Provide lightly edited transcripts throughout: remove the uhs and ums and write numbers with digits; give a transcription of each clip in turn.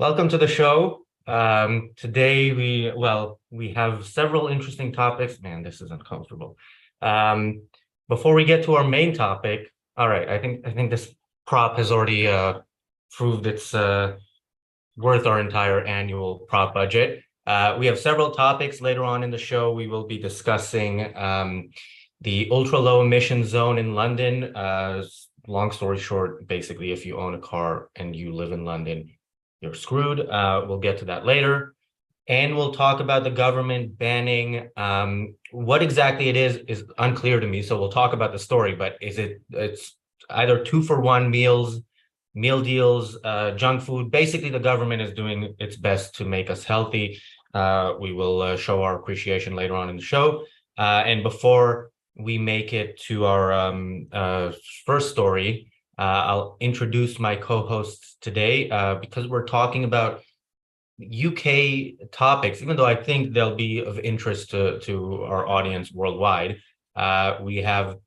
Welcome to the show. Today we have several interesting topics. Man, this is uncomfortable. Um, Before we get to our main topic, all right, I think this prop has already proved its worth our entire annual prop budget. We have several topics later on in the show. We will be discussing the ultra low emission zone in London. Long story short, basically, if you own a car and you live in London, you're screwed. We'll get to that later. And we'll talk about the government banning. What exactly it is unclear to me. So we'll talk about the story, but it's either 2-for-1 meals, meal deals, junk food. Basically, the government is doing its best to make us healthy. We will show our appreciation later on in the show. And before we make it to our first story, I'll introduce my co-hosts today because we're talking about UK topics, even though I think they'll be of interest to our audience worldwide. We have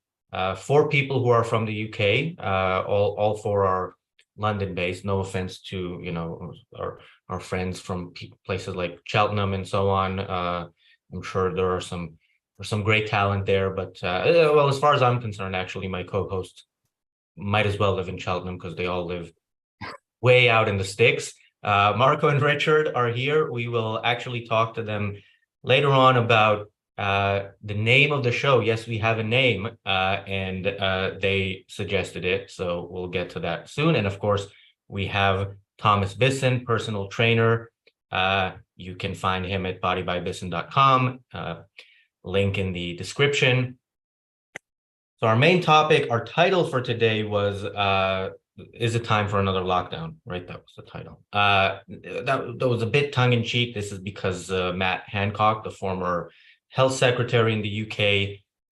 4 people who are from the UK. All 4 are London-based. No offense to our friends from places like Cheltenham and so on. I'm sure there are some great talent there, but well, as far as I'm concerned, actually, my co-hosts might as well live in Cheltenham because they all live way out in the sticks. Marco and Richard are here. We will actually talk to them later on about the name of the show. Yes, we have a name, and they suggested it, so we'll get to that soon. And of course, we have Thomas Bisson, personal trainer. You can find him at bodybybisson.com. Link in the description. So our main topic, our title for today was is it time for another lockdown? Right, that was the title. That was a bit tongue-in-cheek. This is because Matt Hancock, the former health secretary in the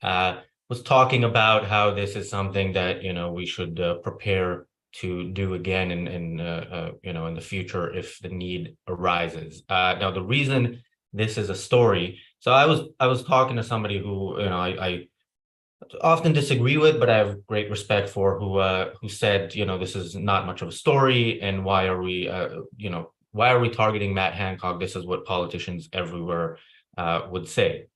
UK, was talking about how this is something that we should prepare to do again in the future if the need arises. Now the reason this is a story. So I was talking to somebody who I often disagree with, but I have great respect for, who said, this is not much of a story, and why are we targeting Matt Hancock? This is what politicians everywhere would say.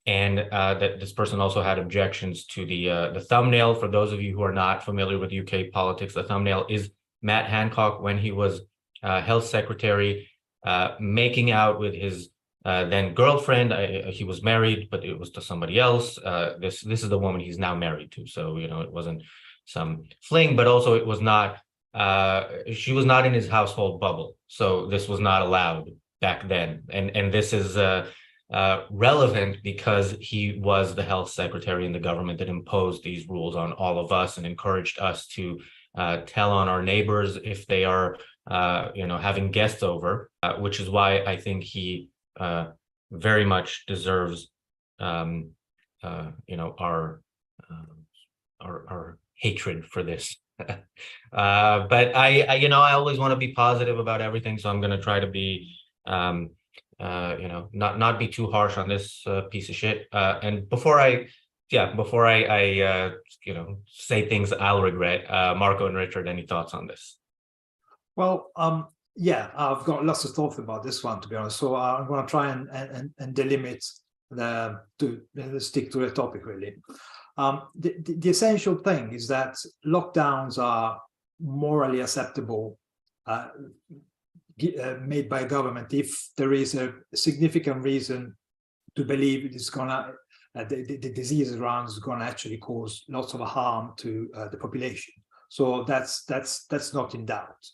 And that this person also had objections to the thumbnail. For those of you who are not familiar with UK politics, the thumbnail is Matt Hancock when he was health secretary, making out with his then girlfriend. He was married, but it was to somebody else. This is the woman he's now married to. So it wasn't some fling, but also it was not. She was not in his household bubble, so this was not allowed back then. And this is relevant because he was the health secretary in the government that imposed these rules on all of us and encouraged us to tell on our neighbors if they are having guests over, which is why I think he very much deserves our hatred for this. But I always want to be positive about everything, so I'm going to try to be not be too harsh on this piece of shit. And before I say things I'll regret, Marco and Richard, any thoughts on this? Well, yeah, I've got lots of thoughts about this one, to be honest. So I'm going to try and delimit to stick to the topic, really. The essential thing is that lockdowns are morally acceptable, made by government if there is a significant reason to believe it's gonna the disease around is gonna actually cause lots of harm to the population. So that's not in doubt.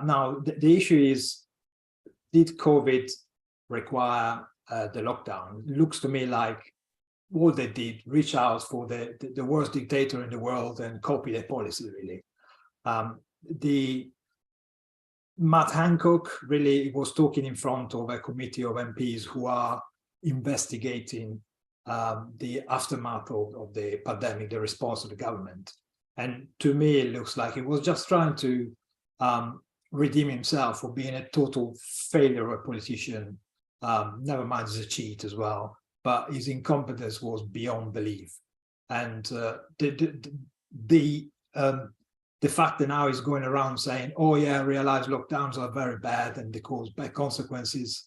Now the issue is, did COVID require the lockdown? It looks to me like what they did, reach out for the worst dictator in the world and copy their policy, really. The Matt Hancock really was talking in front of a committee of MPs who are investigating the aftermath of the pandemic, the response of the government. And to me, it looks like he was just trying to redeem himself for being a total failure of a politician. Never mind, he's a cheat as well, but his incompetence was beyond belief. And the fact that now he's going around saying, oh yeah, I realize lockdowns are very bad and they cause bad consequences,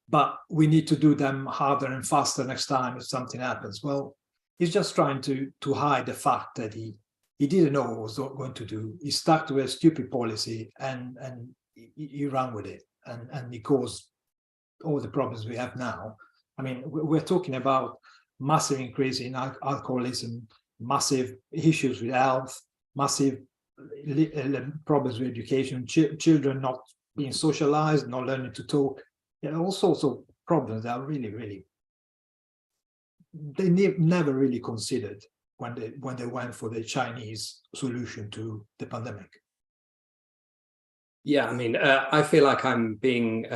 but we need to do them harder and faster next time if something happens. Well, he's just trying to hide the fact that he didn't know what he was going to do. He stuck to a stupid policy and he ran with it, and it caused all the problems we have now. I mean, we're talking about massive increase in alcoholism, massive issues with health, massive problems with education, children not being socialized, not learning to talk, all sorts of problems that are really, really, they never really considered when they went for the Chinese solution to the pandemic. Yeah, I mean, I feel like I'm being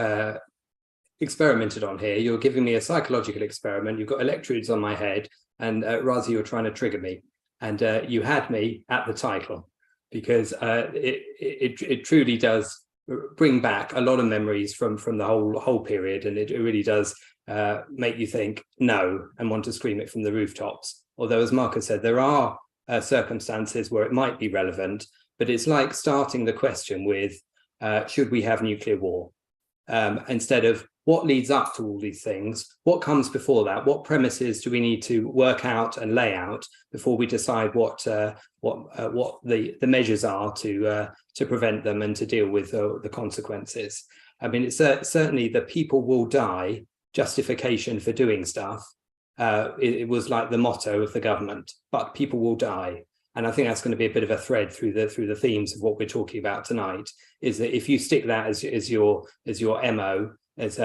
experimented on here. You're giving me a psychological experiment. You've got electrodes on my head, and Razi, you're trying to trigger me. And you had me at the title, because it truly does bring back a lot of memories from the whole period, and it really does make you think no and want to scream it from the rooftops. Although, as Marcus said, there are circumstances where it might be relevant, but it's like starting the question with should we have nuclear war, instead of what leads up to all these things, what comes before that, what premises do we need to work out and lay out before we decide what the measures are to prevent them and to deal with the consequences. I mean, it's certainly the people will die justification for doing stuff. It was like the motto of the government, but people will die. And I think that's going to be a bit of a thread through the themes of what we're talking about tonight, is that if you stick that as your MO, as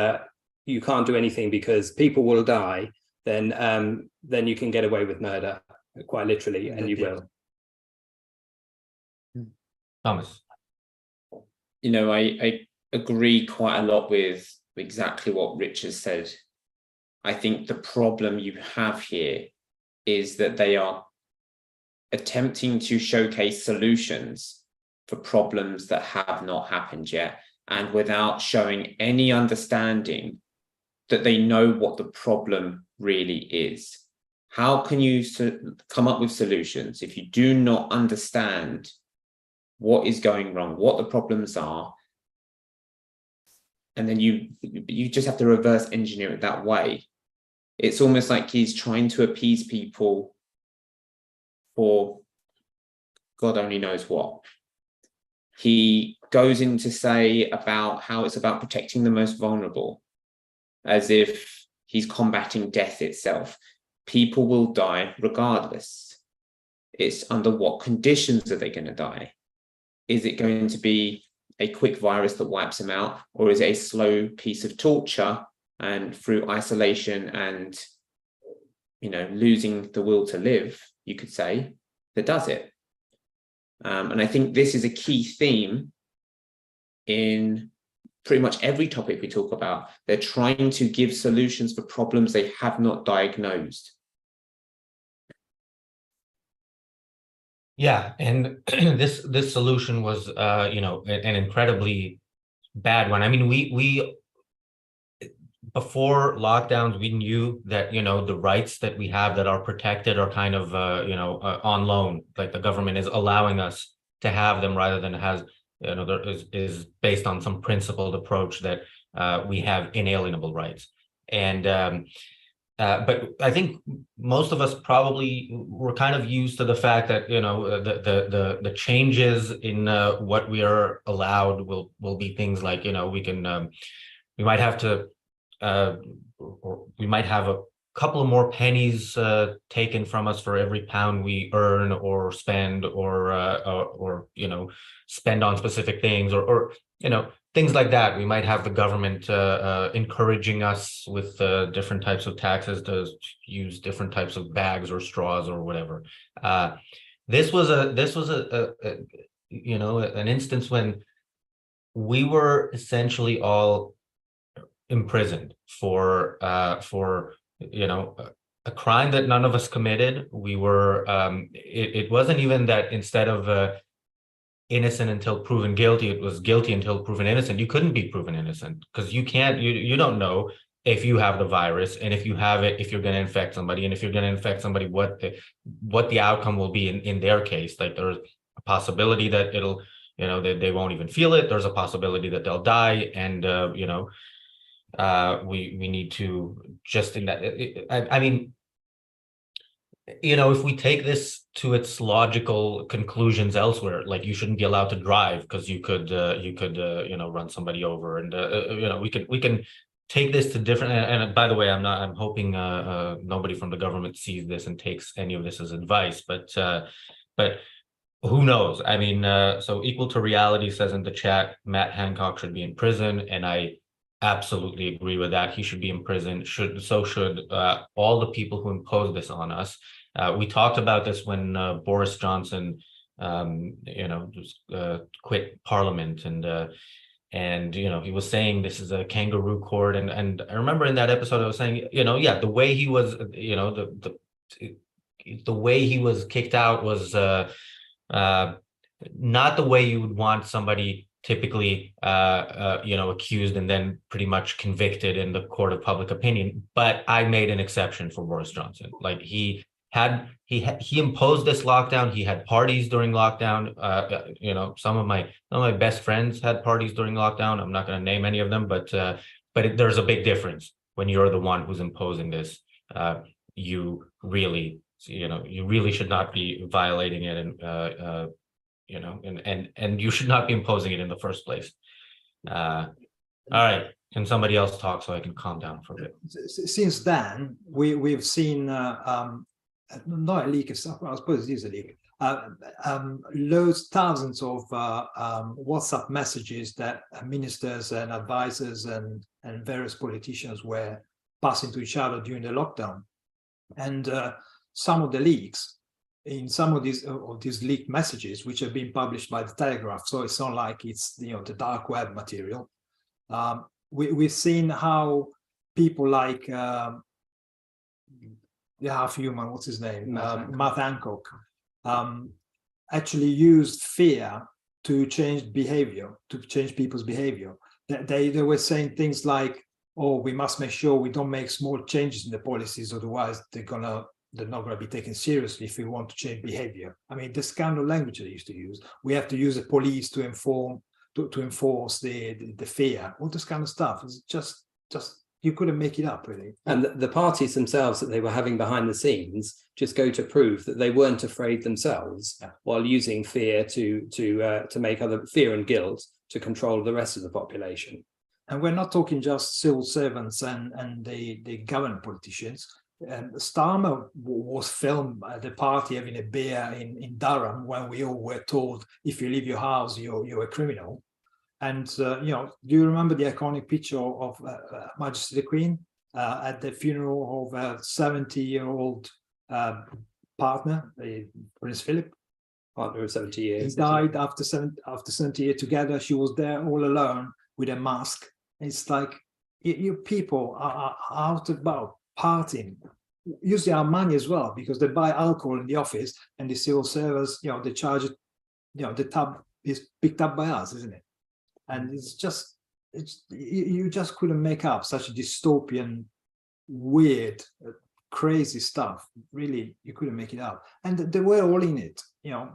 you can't do anything because people will die, then you can get away with murder, quite literally, and you will. Thomas. You know, I agree quite a lot with exactly what Rich has said. I think the problem you have here is that they are attempting to showcase solutions for problems that have not happened yet, and without showing any understanding that they know what the problem really is. How can you come up with solutions if you do not understand what is going wrong, what the problems are, and then you just have to reverse engineer it that way? It's almost like he's trying to appease people for God only knows what. He goes in to say about how it's about protecting the most vulnerable, as if he's combating death itself. People will die regardless. It's under what conditions are they going to die? Is it going to be a quick virus that wipes them out, or is it a slow piece of torture and through isolation and, you know, losing the will to live, you could say, that does it? And I think this is a key theme in pretty much every topic we talk about. They're trying to give solutions for problems they have not diagnosed. Yeah, and this solution was, you know, an incredibly bad one. I mean, we before lockdowns, we knew that, you know, the rights that we have that are protected are kind of, you know, on loan. Like the government is allowing us to have them rather than has, you know, there is based on some principled approach that we have inalienable rights. And but I think most of us probably were kind of used to the fact that, you know, the changes in what we are allowed will be things like, you know, we might have to or we might have a couple of more pennies taken from us for every pound we earn or spend, or you know, spend on specific things, or you know, things like that. We might have the government encouraging us with different types of taxes to use different types of bags or straws or whatever. This was a you know, an instance when we were essentially all imprisoned for you know, a crime that none of us committed. We were it wasn't even that instead of innocent until proven guilty, it was guilty until proven innocent. You couldn't be proven innocent because you don't know if you have the virus, and if you have it, if you're going to infect somebody, and if you're going to infect somebody, what the outcome will be in their case. Like there's a possibility that it'll, they won't even feel it. There's a possibility that they'll die. And, we need to just in that, I mean, if we take this to its logical conclusions elsewhere, like you shouldn't be allowed to drive because you could run somebody over, and we can take this to different. And by the way, I'm hoping nobody from the government sees this and takes any of this as advice, but who knows? I mean, so Equal to Reality says in the chat, Matt Hancock should be in prison, and I absolutely agree with that. He should be in prison. Should all the people who imposed this on us. We talked about this when Boris Johnson, just quit Parliament, and he was saying this is a kangaroo court, and I remember in that episode I was saying, the way he was, the way he was kicked out was not the way you would want somebody typically accused and then pretty much convicted in the court of public opinion. But I made an exception for Boris Johnson. Like he imposed this lockdown. He had parties during lockdown. Some of my best friends had parties during lockdown. I'm not going to name any of them, but there's a big difference when you're the one who's imposing this. You really should not be violating it, and you should not be imposing it in the first place. All right, can somebody else talk so I can calm down for a bit? Since then, we've seen not a leak of stuff. I suppose it is a leak. Thousands of WhatsApp messages that ministers and advisors and various politicians were passing to each other during the lockdown, and some of the leaks in some of these leaked messages, which have been published by the Telegraph, so it's not like it's the dark web material. We've seen how people like the half-human, what's his name, Matt Hancock, actually used fear to change behavior, to change people's behavior. They were saying things like, "Oh, we must make sure we don't make small changes in the policies, otherwise they're not going to be taken seriously if we want to change behavior." I mean, this kind of language they used to use. We have to use the police to enforce the fear, all this kind of stuff. It's just you couldn't make it up, really. And the parties themselves that they were having behind the scenes just go to prove that they weren't afraid themselves, while using fear to make other fear and guilt to control the rest of the population. And we're not talking just civil servants and the government politicians. Starmer was filmed at the party having a beer in Durham when we all were told, if you leave your house, you're a criminal. And, do you remember the iconic picture of Majesty the Queen at the funeral of a 70-year-old partner, Prince Philip? Partner of 70 years. He died after 70 years together. She was there all alone with a mask. It's like, you people are out about partying, using our money as well, because they buy alcohol in the office, and the civil servants, they charge it, the tab is picked up by us, isn't it? And you just couldn't make up such a dystopian, weird, crazy stuff. Really, you couldn't make it up. And they were all in it,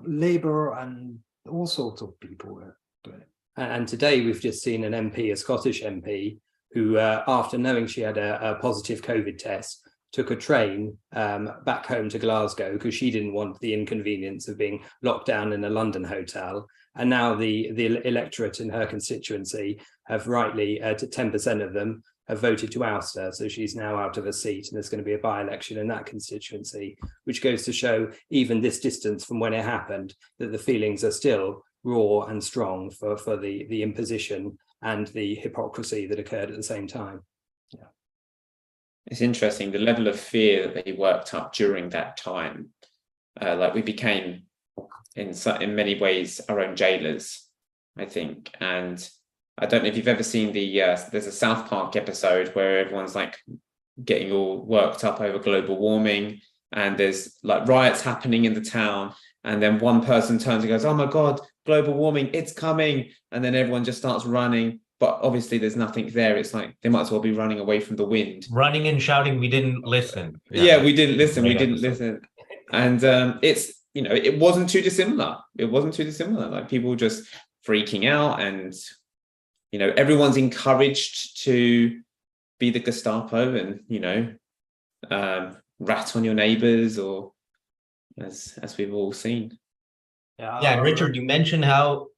Labour and all sorts of people were doing it. And today we've just seen an MP, a Scottish MP, who, after knowing she had a positive COVID test, took a train back home to Glasgow because she didn't want the inconvenience of being locked down in a London hotel. And now the electorate in her constituency have rightly, 10% of them have voted to oust her. So she's now out of a seat, and there's going to be a by-election in that constituency, which goes to show, even this distance from when it happened, that the feelings are still raw and strong for the imposition and the hypocrisy that occurred at the same time. Yeah, it's interesting the level of fear that they worked up during that time. Like we became, in many ways, our own jailers, I think. And I don't know if you've ever seen there's a South Park episode where everyone's like getting all worked up over global warming, and there's like riots happening in the town, and then one person turns and goes, "Oh my God, global warming, it's coming." And then everyone just starts running. But obviously there's nothing there. It's like they might as well be running away from the wind. Running and shouting, "We didn't listen." Yeah, we didn't listen. We didn't listen. And it's you know, it wasn't too dissimilar. It wasn't too dissimilar. Like people just freaking out, and you know, everyone's encouraged to be the Gestapo and, you know, rat on your neighbors, or as we've all seen. Yeah, and Richard, you mentioned how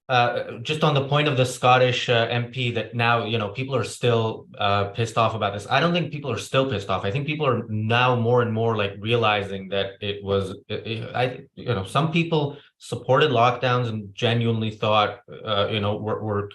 just on the point of the Scottish MP that now, you know, people are still pissed off about this. I don't think people are still pissed off. I think people are now more and more like realizing that it was, you know, some people supported lockdowns and genuinely thought, you know, were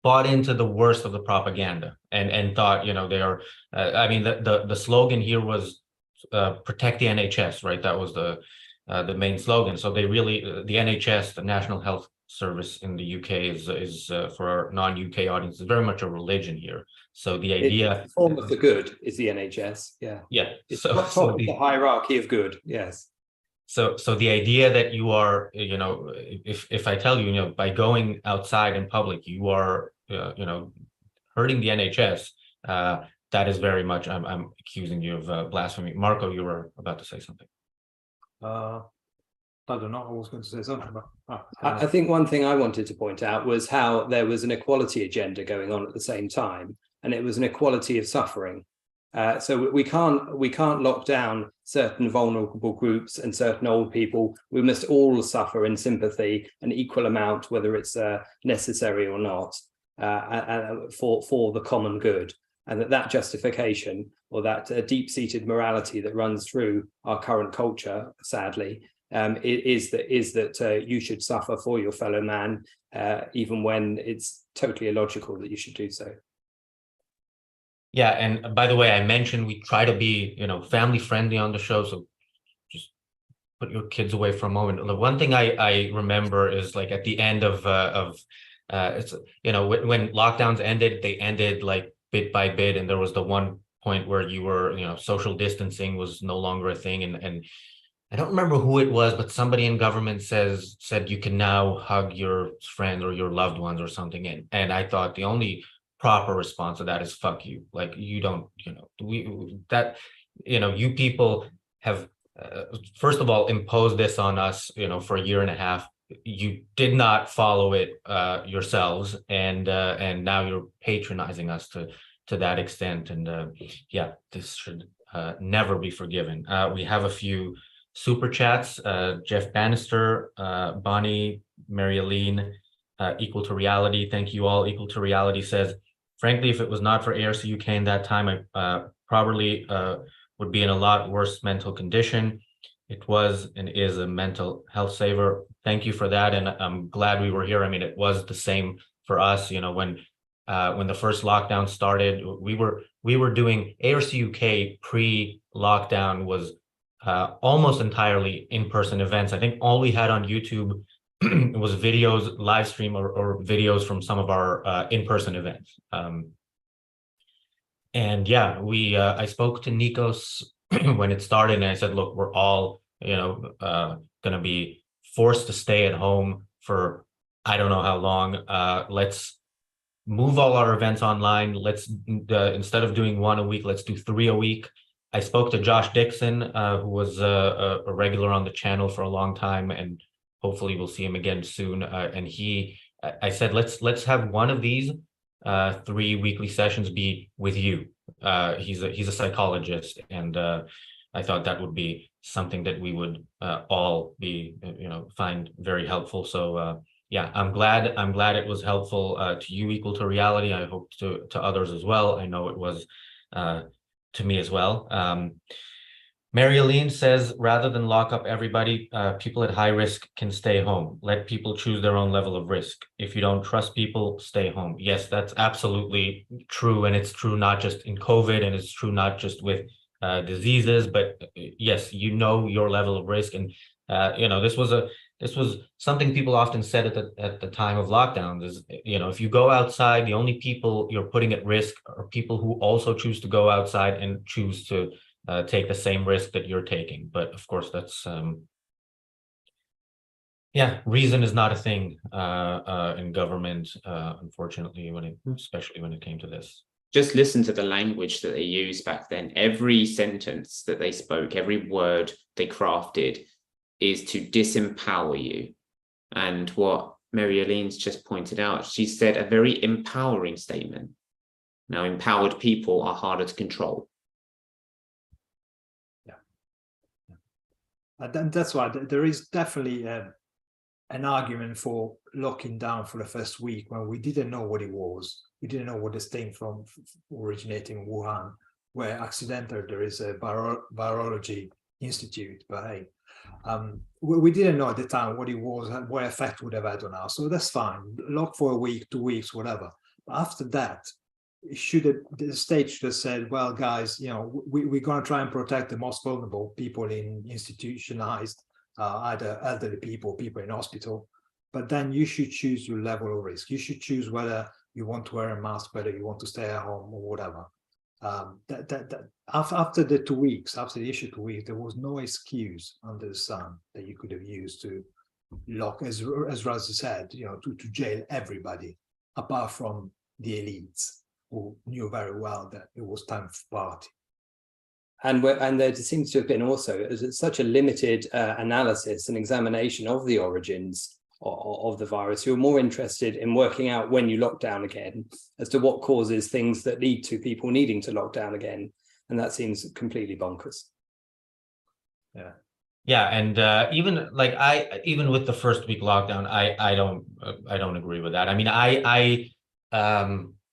bought into the worst of the propaganda and thought, you know, they are. I mean, the slogan here was protect the NHS, right? That was the main slogan. So they really, the NHS, the National Health Service in the UK is for our non-UK audience, is very much a religion here. So the idea, it's the form of the good is the NHS. Yeah. yeah. It's So, top of the hierarchy of good. Yes. So the idea that you are, you know, if I tell you, you know, by going outside in public, you are, you know, hurting the NHS, that is very much, I'm accusing you of blasphemy. Marco, you were about to say something. I don't know. I was going to say something, but I think one thing I wanted to point out was how there was an equality agenda going on at the same time, and it was an equality of suffering. So we can't lock down certain vulnerable groups and certain old people. We must all suffer in sympathy, an equal amount, whether it's necessary or not, for the common good. And that justification, or that deep-seated morality that runs through our current culture, sadly, is that you should suffer for your fellow man, even when it's totally illogical that you should do so. Yeah, and by the way, I mentioned we try to be, you know, family friendly on the show, so just put your kids away for a moment. The one thing I remember is like at the end of it's, you know, when lockdowns ended, they ended like bit by bit, and there was the one point where you were, you know, social distancing was no longer a thing, and I don't remember who it was, but somebody in government said you can now hug your friends or your loved ones or something, and I thought the only proper response to that is fuck you. Like, you don't, you know, you know, you people have first of all imposed this on us, you know, for a year and a half. You did not follow it yourselves, and now you're patronizing us to that extent, and yeah, this should never be forgiven. We have a few super chats. Jeff Bannister, Bonnie, Mary Aline, Equal to Reality, thank you all. Equal to Reality says, frankly, if it was not for ARCUK in that time, I probably would be in a lot worse mental condition. It was and is a mental health saver. Thank you for that, and I'm glad we were here. I mean, it was the same for us. You know, when the first lockdown started, we were doing ARCUK pre-lockdown was almost entirely in-person events. I think all we had on YouTube was videos, live stream, or videos from some of our in-person events. And yeah, I spoke to Nikos when it started, and I said, look, we're all, you know, going to be forced to stay at home for I don't know how long. Let's move all our events online. Let's instead of doing one a week, let's do 3 a week. I spoke to Josh Dixon, who was a regular on the channel for a long time, and hopefully we'll see him again soon. And I said, let's have one of these 3 weekly sessions be with you. He's a psychologist, and I thought that would be something that we would all be, you know, find very helpful. So yeah, I'm glad it was helpful to you, Equal to Reality. I hope to others as well. I know it was to me as well. Mary Aline says, rather than lock up everybody, people at high risk can stay home. Let people choose their own level of risk. If you don't trust people, stay home. Yes, that's absolutely true. And it's true not just in COVID, and it's true not just with diseases, but yes, you know your level of risk. And you know, this was something people often said at the time of lockdowns is, you know, if you go outside, the only people you're putting at risk are people who also choose to go outside and choose to take the same risk that you're taking. But of course, that's yeah, reason is not a thing in government, unfortunately, especially when it came to this. Just listen to the language that they used back then. Every sentence that they spoke, every word they crafted is to disempower you. And what Mary Aline's just pointed out, she said a very empowering statement. Now, empowered people are harder to control. That's why there is definitely an argument for locking down for the first week when we didn't know what it was. We didn't know what this thing from originating in Wuhan, where accidentally there is a virology institute, but hey, we didn't know at the time what it was and what effect would have had on us. So that's fine. Lock for a week, 2 weeks, whatever. But after that, the state should have said, well, guys, you know, we're going to try and protect the most vulnerable people in institutionalized, either elderly people in hospital, but then you should choose your level of risk. You should choose whether you want to wear a mask, whether you want to stay at home or whatever. After the 2 weeks, after the issue 2 weeks, there was no excuse under the sun that you could have used to lock, as Razi said, you know, to jail everybody, apart from the elites, who knew very well that it was time for party. And there seems to have been also such a limited analysis and examination of the origins of the virus. You're more interested in working out when you lock down again as to what causes things that lead to people needing to lock down again. And that seems completely bonkers. Yeah, and even with the first week lockdown, I don't agree with that. I mean, I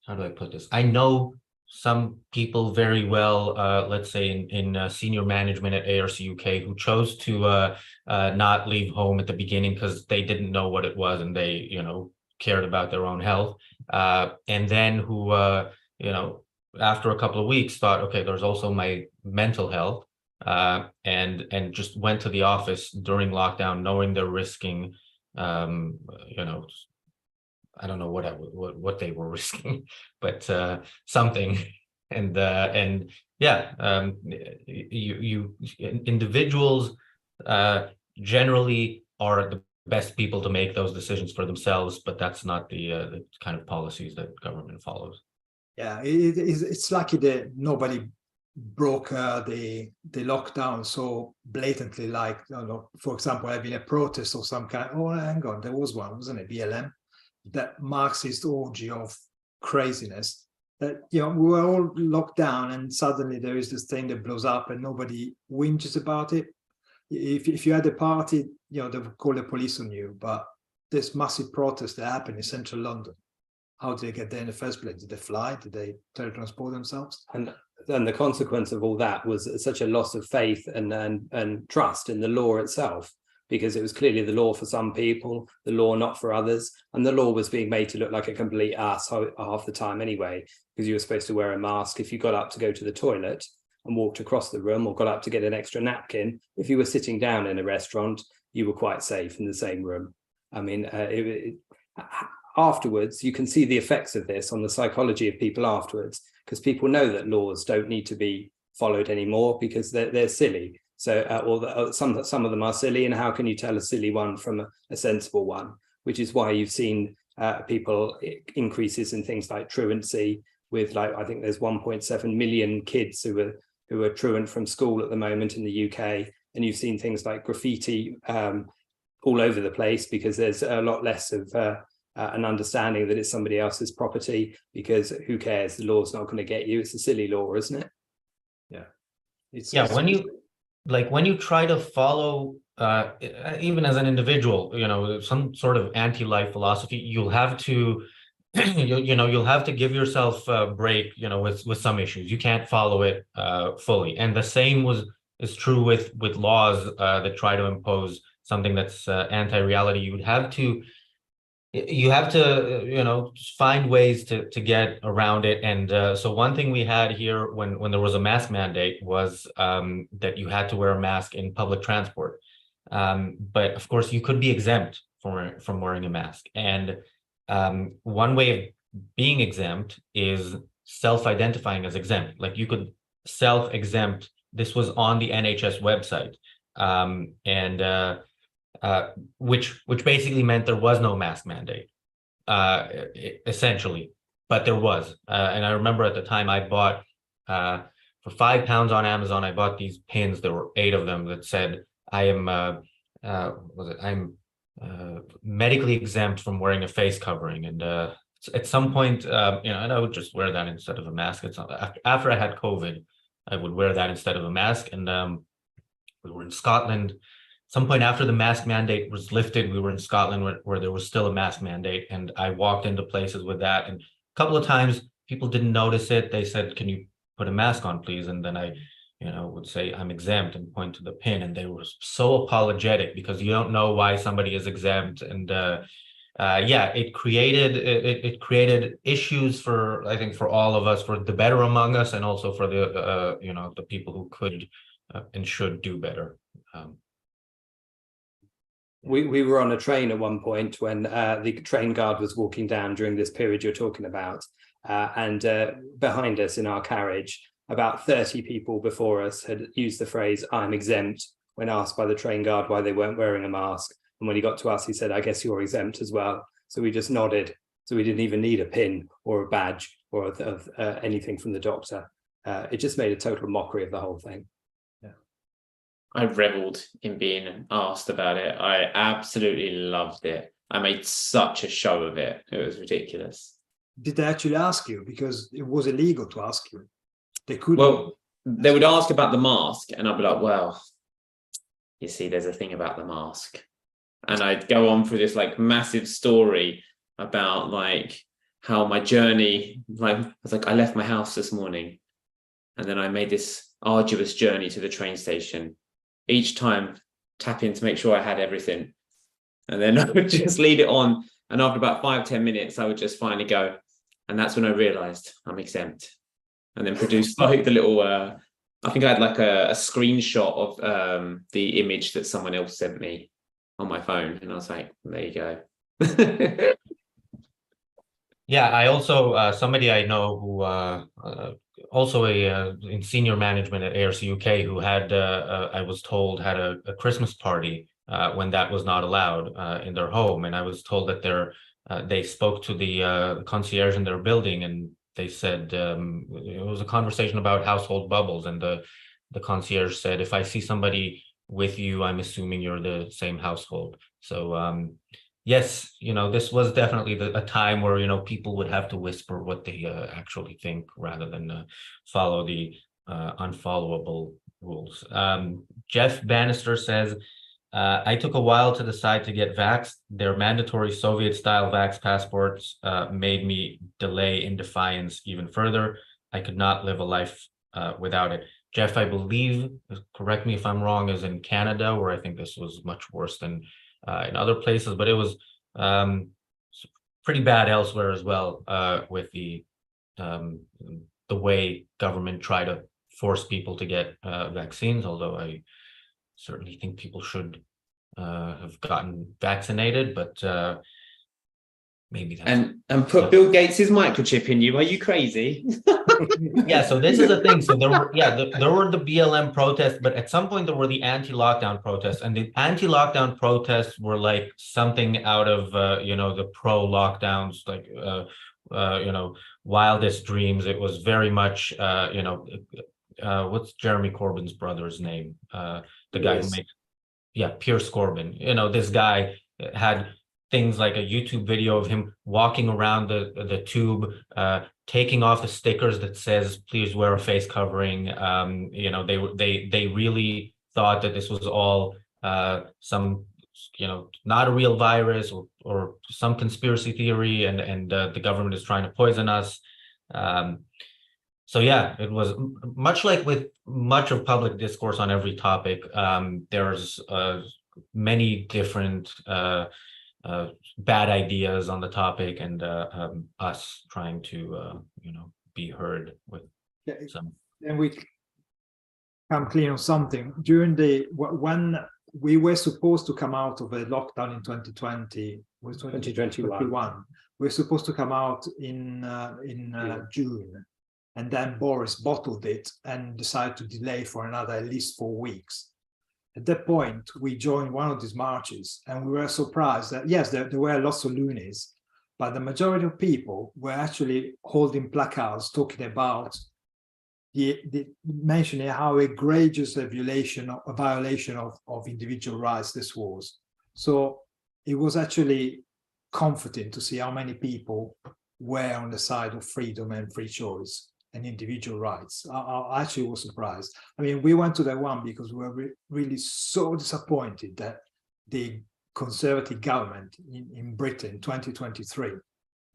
how do I put this? I know some people very well, let's say in senior management at ARCUK, who chose to not leave home at the beginning because they didn't know what it was and they, you know, cared about their own health. And then who, you know, after a couple of weeks thought, okay, there's also my mental health, and just went to the office during lockdown, knowing they're risking, you know, I don't know what they were risking, but something, and yeah, individuals generally are the best people to make those decisions for themselves, but that's not the kind of policies that government follows. Yeah, it's lucky that nobody broke the lockdown so blatantly, like, you know, for example, having a protest of some kind. Oh, hang on, there was one, wasn't it? BLM. That Marxist orgy of craziness that, you know, we were all locked down and suddenly there is this thing that blows up and nobody whinges about it. If you had a party, you know, they would call the police on you, but this massive protest that happened in central London, how did they get there in the first place? Did they fly? Did they teletransport themselves? And the consequence of all that was such a loss of faith and trust in the law itself, because it was clearly the law for some people, the law not for others. And the law was being made to look like a complete ass half the time anyway, because you were supposed to wear a mask if you got up to go to the toilet and walked across the room, or got up to get an extra napkin. If you were sitting down in a restaurant, you were quite safe in the same room. I mean, afterwards, you can see the effects of this on the psychology of people afterwards, because people know that laws don't need to be followed anymore because they're silly. So, or some of them are silly, and how can you tell a silly one from a sensible one? Which is why you've seen people increases in things like truancy. With, like, I think there's 1.7 million kids who are truant from school at the moment in the UK, and you've seen things like graffiti all over the place because there's a lot less of an understanding that it's somebody else's property, because who cares? The law's not going to get you. It's a silly law, isn't it? Yeah. When you try to follow, even as an individual, you know, some sort of anti-life philosophy, you'll have to, you'll have to give yourself a break, you know, with some issues. You can't follow it fully. And the same is true with laws that try to impose something that's anti-reality. You have to, you know, find ways to get around it. And so one thing we had here when there was a mask mandate was that you had to wear a mask in public transport. But of course, you could be exempt from wearing a mask. And one way of being exempt is self-identifying as exempt. Like, you could self-exempt. This was on the NHS website. Which basically meant there was no mask mandate, essentially, but there was. And I remember at the time I bought, for £5 on Amazon, I bought these pins. There were 8 of them that said, I am was it? I'm medically exempt from wearing a face covering, and at some point, and I would just wear that instead of a mask. It's not, after I had COVID, I would wear that instead of a mask, and we were in Scotland. Some point after the mask mandate was lifted, we were in Scotland where there was still a mask mandate, and I walked into places with that, and a couple of times people didn't notice it. They said, "Can you put a mask on, please?" And then I, would say I'm exempt and point to the pin, and they were so apologetic because you don't know why somebody is exempt, and yeah, it created issues for, I think, for all of us, for the better among us, and also for the the people who could and should do better. We were on a train at one point when the train guard was walking down during this period you're talking about, and behind us in our carriage, about 30 people before us had used the phrase "I'm exempt" when asked by the train guard why they weren't wearing a mask. And when he got to us, he said, "I guess you're exempt as well." So we just nodded. So we didn't even need a pin or a badge or anything from the doctor. It just made a total mockery of the whole thing. I reveled in being asked about it. I absolutely loved it. I made such a show of it. It was ridiculous. Did they actually ask you? Because it was illegal to ask you. They couldn't. Well, they would ask about the mask, and I'd be like, "Well, you see, there's a thing about the mask." And I'd go on through this like massive story about like how my journey, like I was like, I left my house this morning, and then I made this arduous journey to the train station. Each time tapping to make sure I had everything. And then I would just lead it on. And after about 5-10 minutes, I would just finally go. And that's when I realized I'm exempt. And then produce like the little, I think I had like a screenshot of the image that someone else sent me on my phone. And I was like, there you go. Yeah, I also, somebody I know who also in senior management at ARCUK who had, I was told, had a Christmas party when that was not allowed in their home. And I was told that they spoke to the concierge in their building, and they said, it was a conversation about household bubbles. And the concierge said, "If I see somebody with you, I'm assuming you're the same household." So, yes, this was definitely a time where, people would have to whisper what they actually think rather than follow the unfollowable rules. Jeff Bannister says, "I took a while to decide to get vaxxed. Their mandatory Soviet-style vax passports made me delay in defiance even further. I could not live a life without it." Jeff, I believe, correct me if I'm wrong, is in Canada, where I think this was much worse than in other places, but it was pretty bad elsewhere as well, with the way government tried to force people to get vaccines, although I certainly think people should have gotten vaccinated, but maybe that's... And put Bill Gates's microchip in you. Are you crazy? Yeah, so this is the thing. So there were the BLM protests, but at some point there were the anti-lockdown protests, and the anti-lockdown protests were like something out of the pro-lockdowns, like wildest dreams. It was very much what's Jeremy Corbyn's brother's name? The guy who makes, Pierce Corbyn. This guy had things like a YouTube video of him walking around the tube, taking off the stickers that says "please wear a face covering." They really thought that this was all some not a real virus or some conspiracy theory, and the government is trying to poison us. So yeah, it was much like with much of public discourse on every topic. There's many different bad ideas on the topic, and us trying to be heard with some. And we come clean on something. During when we were supposed to come out of a lockdown in 2020, was 2021. We were supposed to come out in June, and then Boris bottled it and decided to delay for another at least 4 weeks. At that point, we joined one of these marches, and we were surprised that, yes, there were lots of loonies, but the majority of people were actually holding placards talking about the mentioning how egregious a violation of individual rights this was. So it was actually comforting to see how many people were on the side of freedom and free choice and individual rights. I actually was surprised. I mean, we went to that one because we were really so disappointed that the Conservative government in Britain, 2023,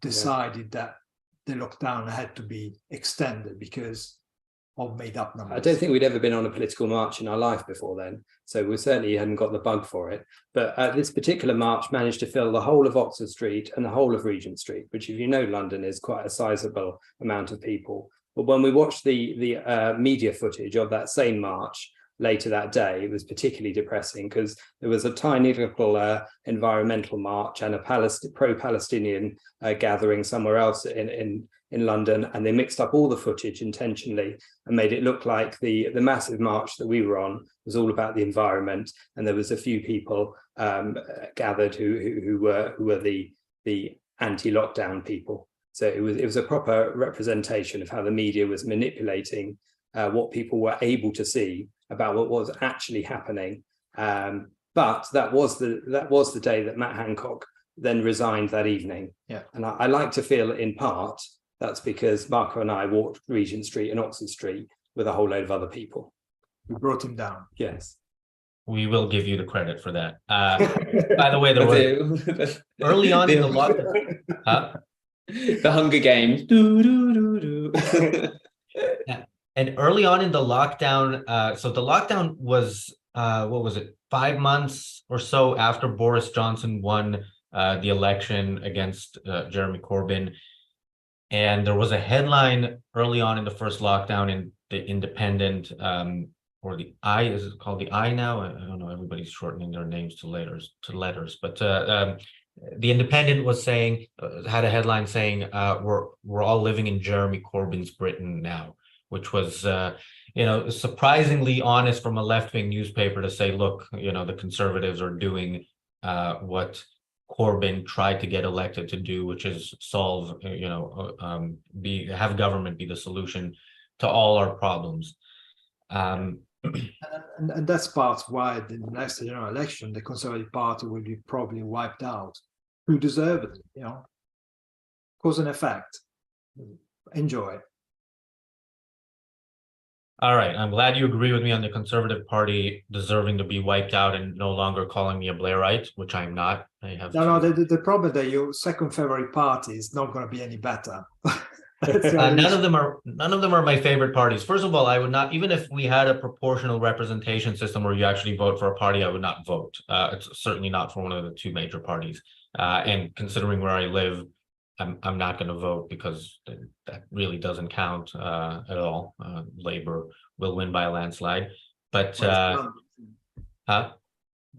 decided that the lockdown had to be extended because of made-up numbers. I don't think we'd ever been on a political march in our life before then, so we certainly hadn't got the bug for it. But this particular march managed to fill the whole of Oxford Street and the whole of Regent Street, which, if you know London, is quite a sizable amount of people. But when we watched the media footage of that same march later that day, it was particularly depressing because there was a tiny little environmental march and a pro-Palestinian gathering somewhere else in London, and they mixed up all the footage intentionally and made it look like the massive march that we were on was all about the environment, and there was a few people gathered who were the anti-lockdown people. So it was a proper representation of how the media was manipulating what people were able to see about what was actually happening. But that was the day that Matt Hancock then resigned that evening. Yeah. And I like to feel in part that's because Marco and I walked Regent Street and Oxford Street with a whole load of other people. We brought him down. Yes. We will give you the credit for that. By the way, there was early on in the lockdown. The Hunger Games. Do, do, do, do. And early on in the lockdown, so the lockdown was, what was it, 5 months or so after Boris Johnson won the election against Jeremy Corbyn. And there was a headline early on in the first lockdown in the Independent, or the I, is it called the I now? I don't know, everybody's shortening their names to letters, but the Independent was saying, had a headline saying, we're all living in Jeremy Corbyn's Britain now, which was, surprisingly honest from a left-wing newspaper to say, look, the Conservatives are doing what Corbyn tried to get elected to do, which is solve, have government be the solution to all our problems. And that's part why the next general election, the Conservative Party will be probably wiped out. Who deserve it, Cause and effect. Enjoy. All right, I'm glad you agree with me on the Conservative Party deserving to be wiped out and no longer calling me a Blairite, which I'm not. I have the problem that your second favorite party is not going to be any better. none of them are my favorite parties. First of all, I would not, even if we had a proportional representation system where you actually vote for a party, I would not vote. It's certainly not for one of the two major parties. And considering where I live, I'm not going to vote because that really doesn't count at all. Labour will win by a landslide, but the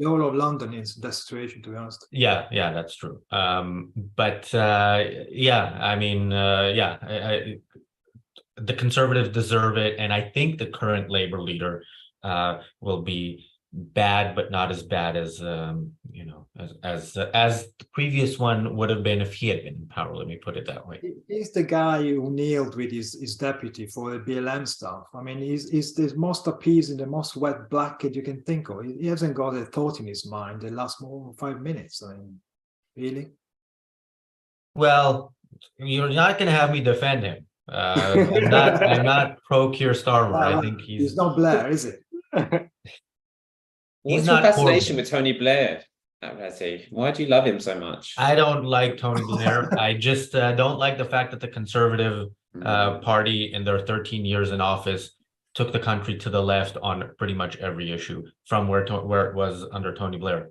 whole of London is in that situation, to be honest. Yeah, that's true. The Conservatives deserve it, and I think the current Labour leader will be bad, but not as bad as as the previous one would have been if he had been in power. Let me put it that way. He's the guy who kneeled with his deputy for the BLM stuff. I mean, he's the most appeasing, the most wet blanket you can think of. He hasn't got a thought in his mind that lasts more than 5 minutes. I mean, really? Well, you're not going to have me defend him. I'm not pro Keir Starmer. I think he's not Blair, is it? What's your fascination with Tony Blair, Razzie? Why do you love him so much? I don't like Tony Blair. I just don't like the fact that the Conservative Party in their 13 years in office took the country to the left on pretty much every issue from where it was under Tony Blair.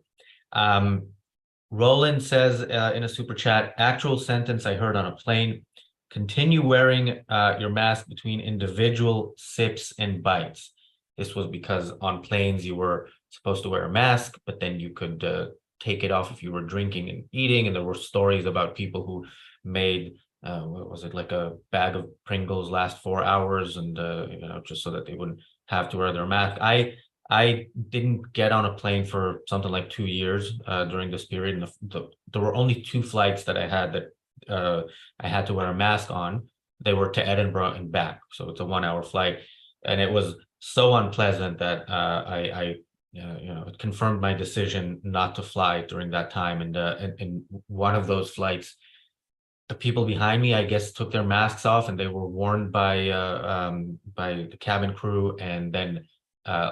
Roland says in a super chat, actual sentence I heard on a plane, continue wearing your mask between individual sips and bites. This was because on planes you were supposed to wear a mask, but then you could take it off if you were drinking and eating. And there were stories about people who made, what was it, like a bag of Pringles last 4 hours and, just so that they wouldn't have to wear their mask. I didn't get on a plane for something like 2 years during this period. And there were only 2 flights that I had that I had to wear a mask on. they were to Edinburgh and back. So it's a 1 hour flight. And it was so unpleasant that it confirmed my decision not to fly during that time. And in one of those flights, the people behind me, I guess, took their masks off, and they were warned by the cabin crew. And then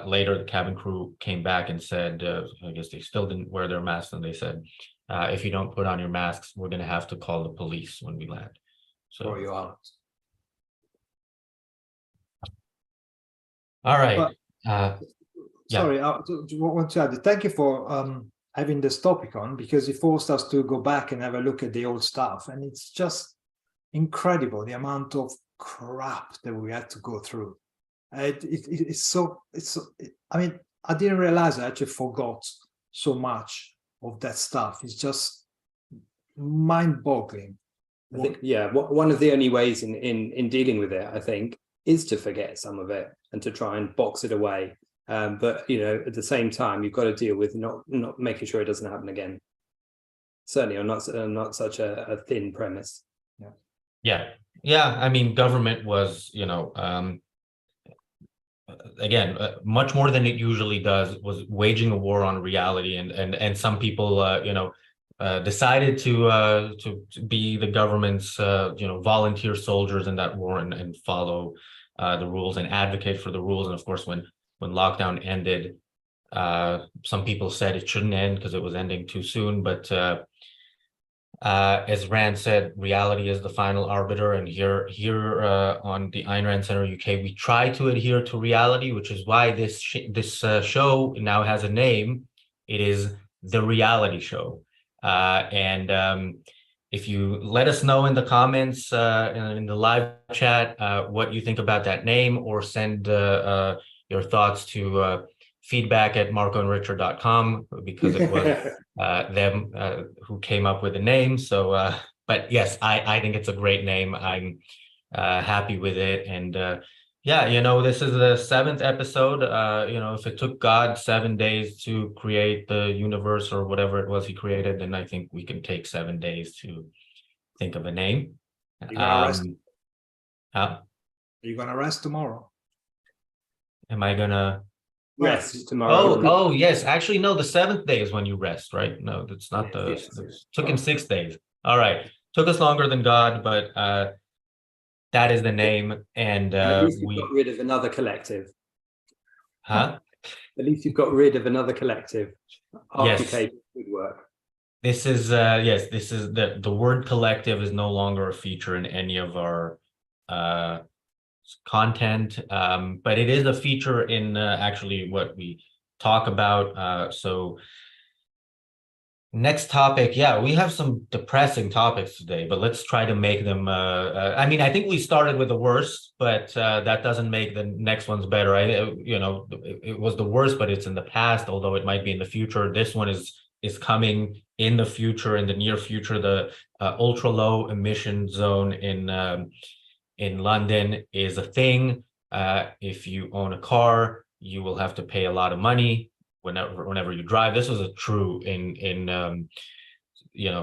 later, the cabin crew came back and said, I guess they still didn't wear their masks, and they said, if you don't put on your masks, we're going to have to call the police when we land. So, Throw you out. all right. But- Yeah. Sorry, I want to add. Thank you for having this topic on, because it forced us to go back and have a look at the old stuff, and it's just incredible the amount of crap that we had to go through. I mean, I didn't realize I actually forgot so much of that stuff. It's just mind-boggling. I think, yeah, one of the only ways in dealing with it, I think, is to forget some of it and to try and box it away. But at the same time, you've got to deal with not making sure it doesn't happen again. Certainly, on not such a thin premise. Yeah. I mean, government was, again, much more than it usually does, was waging a war on reality, and some people, decided to be the government's, volunteer soldiers in that war and follow the rules and advocate for the rules. And of course, when lockdown ended, some people said it shouldn't end because it was ending too soon. But as Rand said, reality is the final arbiter. And here on the Ayn Rand Center UK, we try to adhere to reality, which is why this show now has a name. It is The Reality Show. And if you let us know in the comments, in the live chat, what you think about that name, or send your thoughts to feedback@marcoandrichard.com, because it was them who came up with the name. So, but yes, I think it's a great name. I'm happy with it. And this is the 7th episode. If it took God 7 days to create the universe or whatever it was he created, then I think we can take 7 days to think of a name. You're gonna rest. Are You're gonna rest tomorrow. Am I gonna Rest tomorrow. Oh yes. Actually, no, the 7th day is when you rest, right? No, that's not Yes. took him 6 days. All right. Took us longer than God, but that is the name. And at least you've got rid of another collective. Huh? At least you've got rid of another collective. Yes. ARCUK, good work. This is this is the word collective is no longer a feature in any of our content, but it is a feature in actually what we talk about. So next topic, we have some depressing topics today, but let's try to make them I mean, I think we started with the worst, but that doesn't make the next ones better. It was the worst, but it's in the past, although it might be in the future. This one is coming in the future, in the near future. The ultra low emission zone in London is a thing. If you own a car, you will have to pay a lot of money whenever you drive. This was true in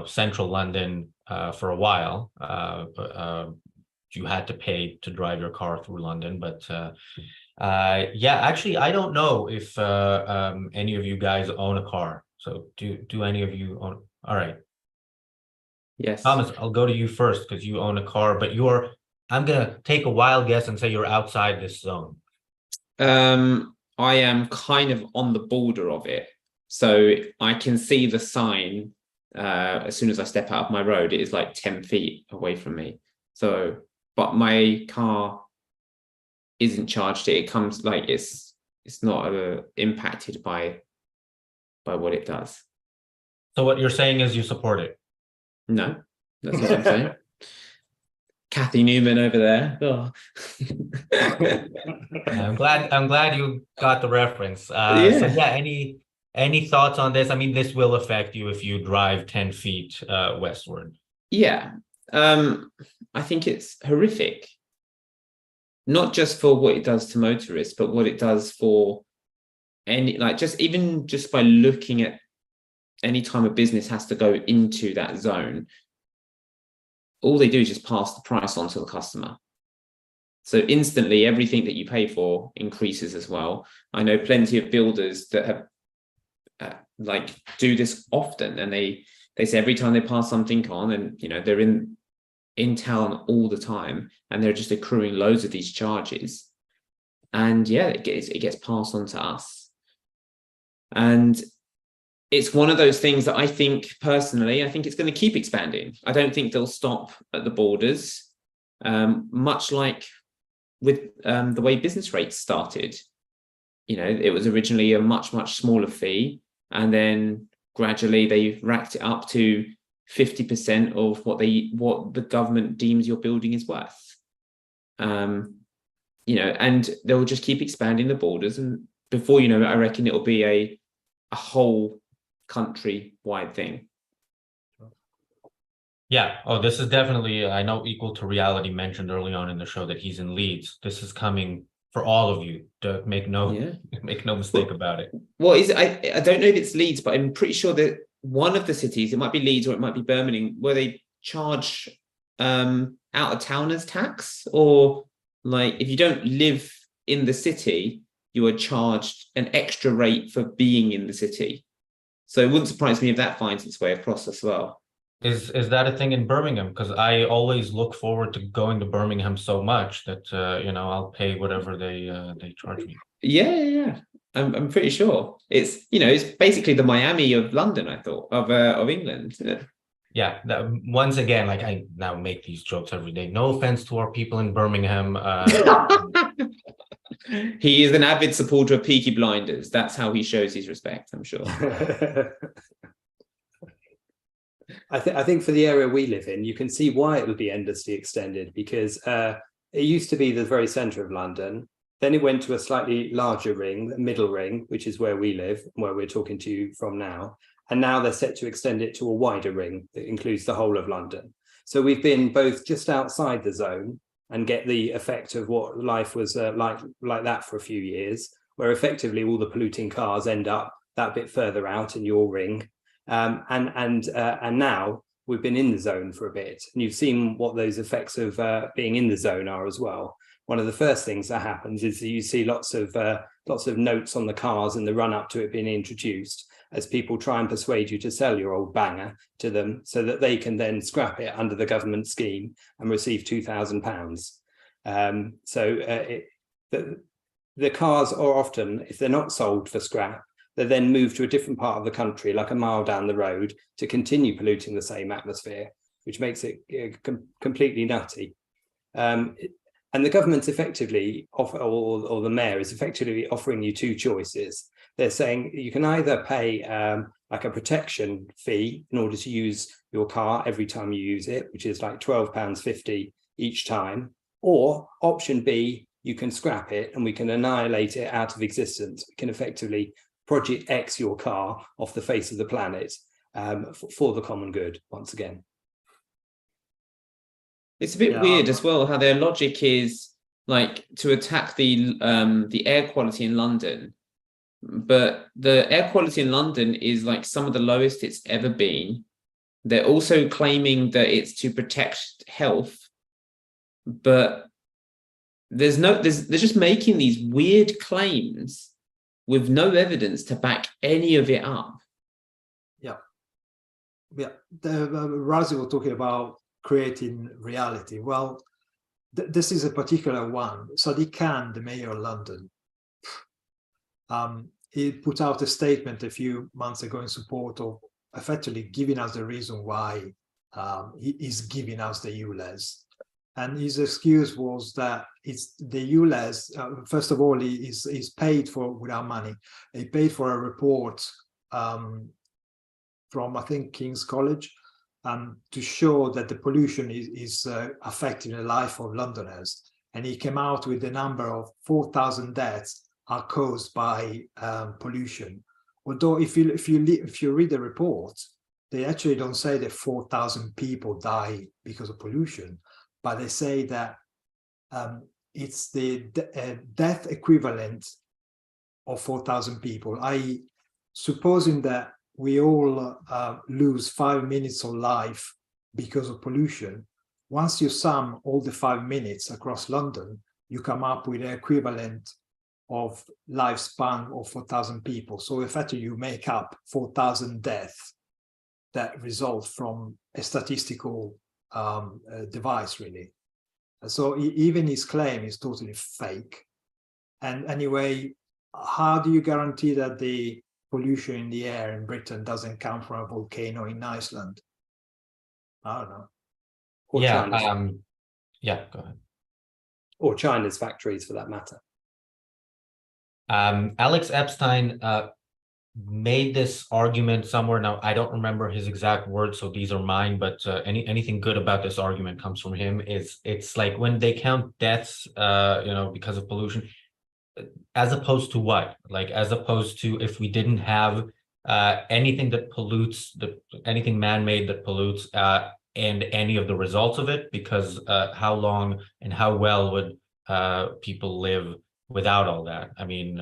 central London for a while. You had to pay to drive your car through London, but actually, I don't know if any of you guys own a car. So do any of you own? All right. Yes. Thomas, I'll go to you first because you own a car, but I'm gonna take a wild guess and say you're outside this zone. I am kind of on the border of it, so I can see the sign as soon as I step out of my road. It is like 10 feet away from me. So, but my car isn't charged. It comes like it's not impacted by what it does. So what you're saying is you support it? No, that's what I'm saying. Kathy Newman over there. Oh. I'm glad you got the reference. So any thoughts on this? I mean, this will affect you if you drive 10 feet westward. Yeah, I think it's horrific. Not just for what it does to motorists, but what it does for just by looking at any time a business has to go into that zone. all they do is just pass the price on to the customer. So instantly, everything that you pay for increases as well. I know plenty of builders that have like do this often, and they say every time they pass something on, and you know they're in town all the time, and they're just accruing loads of these charges, and yeah, it gets passed on to us. And it's one of those things that I think personally, I think it's going to keep expanding. I don't think they'll stop at the borders, much like with the way business rates started. You know, it was originally a much smaller fee, and then gradually they racked it up to 50% of what the government deems your building is worth. You know, and they'll just keep expanding the borders, and before you know it, I reckon it'll be a whole country-wide thing. Yeah. Oh, this is definitely, I know Equal to Reality mentioned early on in the show that he's in Leeds. This is coming for all of you. To make no mistake about it. Well, I don't know if it's Leeds, but I'm pretty sure that one of the cities, it might be Leeds or it might be Birmingham, where they charge out-of-towners tax, or like if you don't live in the city, you are charged an extra rate for being in the city. So it wouldn't surprise me if that finds its way across as well. Is that a thing in Birmingham? Because I always look forward to going to Birmingham so much that you know, I'll pay whatever they charge me. Yeah. I'm pretty sure it's, you know, it's basically the Miami of London, I thought, of England. Yeah, once again, like I now make these jokes every day. No offense to our people in Birmingham. He is an avid supporter of Peaky Blinders. That's how he shows his respect, I'm sure. I think for the area we live in, you can see why it would be endlessly extended, because it used to be the very centre of London. Then it went to a slightly larger ring, the middle ring, which is where we live, where we're talking to you from now. And now they're set to extend it to a wider ring that includes the whole of London. So we've been both just outside the zone and get the effect of what life was like that for a few years, where effectively all the polluting cars end up that bit further out in your ring. And now we've been in the zone for a bit, and you've seen what those effects of being in the zone are as well. One of the first things that happens is that you see lots of notes on the cars in the run up to it being introduced, as people try and persuade you to sell your old banger to them so that they can then scrap it under the government scheme and receive £2,000. The cars are often, if they're not sold for scrap, they then move to a different part of the country, like a mile down the road, to continue polluting the same atmosphere, which makes it completely nutty. And the government's effectively, or the mayor is effectively offering you two choices. They're saying you can either pay like a protection fee in order to use your car every time you use it, which is like £12.50 each time, or option B, you can scrap it and we can annihilate it out of existence. We can effectively Project X your car off the face of the planet for the common good, once again. It's a bit weird as well how their logic is like to attack the air quality in London, but the air quality in London is like some of the lowest it's ever been. They're also claiming that it's to protect health, but they're just making these weird claims with no evidence to back any of it up. Razi was talking about creating reality. Well, this is a particular one. Sadiq Khan, the mayor of London, he put out a statement a few months ago in support of effectively giving us the reason why he is giving us the ULEZ. And his excuse was that it's the ULEZ, first of all, he's paid for with our money. He paid for a report from, I think, King's College, to show that the pollution is affecting the life of Londoners. And he came out with the number of 4,000 deaths are caused by pollution. Although if you read the report, they actually don't say that 4,000 people die because of pollution, but they say that it's the death equivalent of 4,000 people, i.e. supposing that we all lose 5 minutes of life because of pollution, once you sum all the 5 minutes across London, you come up with the equivalent of lifespan of 4,000 people. So effectively you make up 4,000 deaths that result from a statistical device, really. So even his claim is totally fake. And anyway, how do you guarantee that the pollution in the air in Britain doesn't come from a volcano in Iceland? I don't know. Or Yeah, China's, yeah, go ahead. or China's factories for that matter. Alex Epstein made this argument somewhere. Now, I don't remember his exact words, so these are mine, but anything good about this argument comes from him. It's like when they count deaths, because of pollution, as opposed to what? Like, as opposed to if we didn't have anything that pollutes, anything man-made that pollutes, and any of the results of it, because how long and how well would people live without all that? I mean,